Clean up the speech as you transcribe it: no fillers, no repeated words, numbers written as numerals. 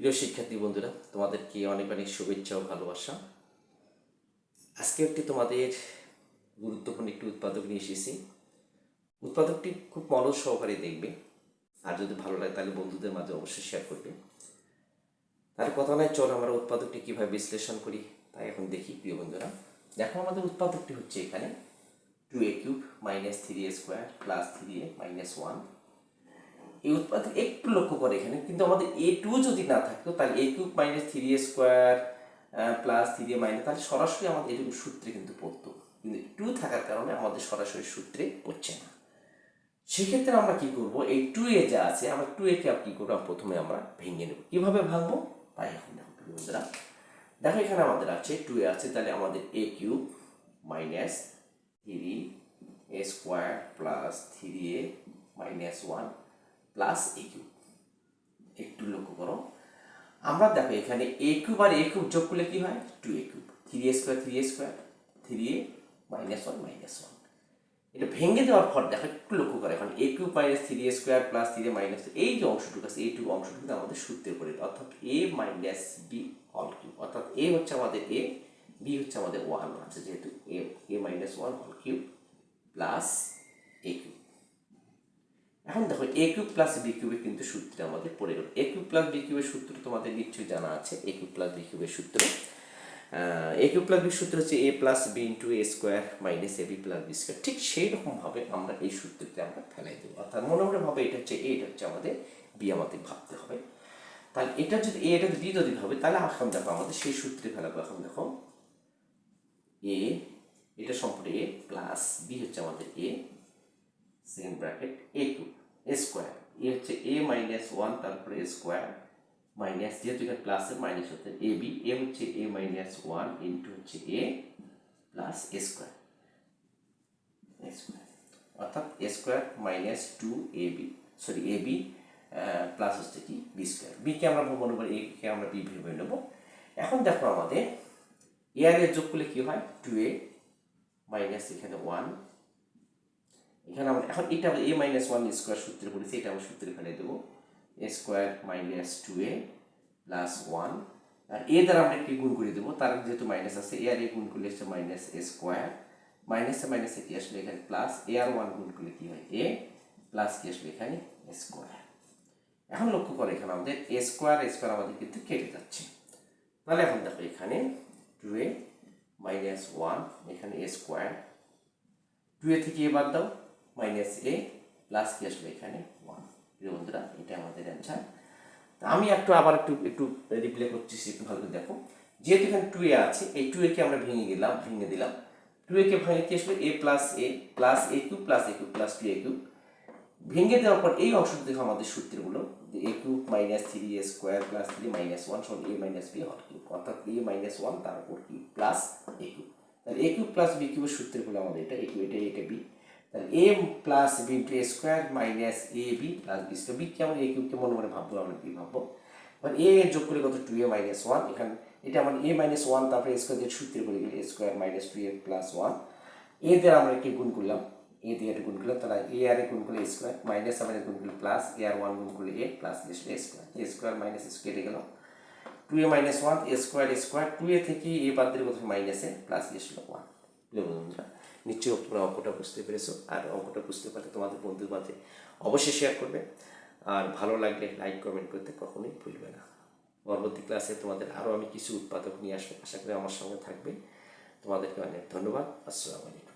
প্রিয় শিক্ষার্থী বন্ধুরা, তোমাদেরকে অনেক অনেক শুভেচ্ছা ও ভালোবাসা। আজকে একটি তোমাদের গুরুত্বপূর্ণ একটি উৎপাদক নিয়ে এসেছি। উৎপাদকটি খুব মনোযোগ সহকারে দেখবে, আর যদি ভালো লাগে তাহলে বন্ধুদের মাঝে অবশ্যই শেয়ার করবে। তার কথা নয়, চলো আমরা উৎপাদকটি কীভাবে বিশ্লেষণ করি তাই এখন দেখি। প্রিয় বন্ধুরা, দেখো আমাদের উৎপাদকটি হচ্ছে এখানে 2a³ minus 3a² plus 3a minus 1। এই উৎপাদক একটু লক্ষ্য করে এখানে, কিন্তু আমাদের a2 যদি না থাকতো তাহলে a³ minus 3a² plus 3a minus, তাহলে সরাসরি আমাদের এরকম সূত্রে কিন্তু পড়তো, কিন্তু 2 থাকার কারণে আমাদের সরাসরি সূত্রে পড়ছে না। সেক্ষেত্রে আমরা কি করব, এই 2a যা আছে আমরা 2a কে কী করবো, প্রথমে আমরা ভেঙে নেব। কীভাবে ভাঙবো তাই এখন দেখো বন্ধুরা। দেখো এখানে আমাদের আছে 2a আছে, তাহলে আমাদের a³ minus 3a² plus 3a minus 1 plus a³ একটু লক্ষ্য করো। আমরা দেখো এখানে a³ আর a³ যোগ করলে কি হয়, 2a³, 3a² 3a minus 1 minus 1। এটা ভেঙে দেওয়ার পর দেখো একটু লক্ষ্য করে, এখন a³ minus 3a² plus 3a minus, এই যে অংশটুকু আছে এইটুকু অংশটুকু আমাদের সূত্রের পরে, অর্থাৎ a minus b whole cube, অর্থাৎ a হচ্ছে আমাদের a, b হচ্ছে আমাদের 1 আছে, যেহেতু a minus 1 whole cube plus a³। এখন দেখো a³ প্লাস b³ কিন্তু সূত্রে আমাদের পড়ে গেল। a³ প্লাস b³ সূত্র তোমাদের নিশ্চয়ই জানা আছে। a³ প্লাস b³ সূত্র, a³ প্লাস b সূত্র হচ্ছে a plus b into a square minus ab plus b square. ঠিক সেই রকমভাবে আমরা এই সূত্রতে আমরা ফেলাই দেবো, অর্থাৎ মনে মনে ভাবে এটা হচ্ছে a, এটা হচ্ছে আমাদের b, আমাদের ভাবতে হবে। তাহলে এটা যদি a, এটা b যদি হবে, তাহলে এখন দেখো আমাদের সেই সূত্রে ফেলাবো। এখন দেখো a, এটা সম্পূর্ণ a প্লাস b হচ্ছে আমাদের a second bracket a³ a square, এ হচ্ছে a মাইনাস 1 তারপরে a স্কোয়ার মাইনাস, যেহেতু এখানে প্লাসের মাইনাস হচ্ছে ab, a হচ্ছে a মাইনাস 1 ইন্টু হচ্ছে a প্লাস a স্কোয়ার, অর্থাৎ a square minus 2ab, sorry ab plus হচ্ছে কি b স্কোয়ার। b কে আমরা মনে করি a কে আমরা b ভেবে নেব। এখন দেখো আমাদের a আর a যোগ করলে কি হয়, 2a মাইনাস এখানে 1, এখানে আমরা এখন এটা a মাইনাস 1 স্কোয়ার সূত্রে পড়েছি, এটা আমরা সূত্রে ফেলে দেবো। a square minus 2a plus 1, আর a দ্বারা আমরা একটি গুণ করে দেবো, তার যেহেতু মাইনাস আছে, a আর a গুণ করলে হচ্ছে মাইনাস a স্কোয়ার, মাইনাসে মাইনাসে কি আসলে এখানে প্লাস, a আর 1 গুণ করলে কি হয় a প্লাস কি আসলে এখানে স্কোয়ার। এখন লক্ষ্য করে এখানে আমাদের a স্কোয়ার আমাদের কিন্তু কেটে যাচ্ছে। তাহলে এখন দেখো এখানে 2a মাইনাস 1, এখানে a স্কোয়ার, 2a থেকে a বাদ দাও, মাইনাস a প্লাস কি আসবে এখানে 1। প্রিয় বন্ধুরা, এটা আমাদের অ্যান্সার। আমি আবার একটু রিপ্লে করতেছি, একটু ভালো করে দেখো। যেহেতু এখানে 2a আছে, এই 2a কে আমরা ভেঙে দিলাম। 2a কে ভেঙে কি আসলে a plus a³ plus a³ plus 2a³ ভেঙে দেওয়ার পর এই অংশটা দেখো আমাদের সূত্রগুলো, a³ minus 3a² plus 3 minus 1 সমান a minus b whole cube, অর্থাৎ a মাইনাস 1 তার উপর কি প্লাস a³। তাহলে a³ প্লাস b³ সূত্রগুলো আমাদের এটা a³ এটা b, তাহলে a plus b into a square minus ab plus b square. b কে আমরা a³ কে মনে মনে ভাববো, আমরা b ভাববো। এবার a যোগ করে কত 2a মাইনাস 1, এখানে এটা আমরা a মাইনাস 1 তারপরে a স্কোয়ার দিয়ে সূত্রে করে গেলে a square minus 2a plus 1, a দিয়ে আমরা একটি গুণ করলাম, a দিয়ে একটা গুণ করলাম, তাহলে a আর a গুণ করলে a স্কোয়ার মাইনাস আমরা গুণ করলে প্লাস a আর 1 গুণ করলে a plus a square, a square minus কেটে গেল, 2a minus 1 a square 2a থেকে a বাদ দিলে কত মাইনাসে প্লাস আসলো 1। বন্ধুরা, নিশ্চয়ই তোমরা অঙ্কটা বুঝতে পেরেছো, আর অঙ্কটা বুঝতে পারলে তোমাদের বন্ধুর মাঝে অবশ্যই শেয়ার করবে, আর ভালো লাগলে লাইক কমেন্ট করতে কখনোই ভুলবে না। পরবর্তী ক্লাসে তোমাদের আরও আমি কিছু উৎপাদক নিয়ে আসবো, আশা করি আমার সঙ্গে থাকবে। তোমাদেরকে অনেক ধন্যবাদ। আসসালামু আলাইকুম।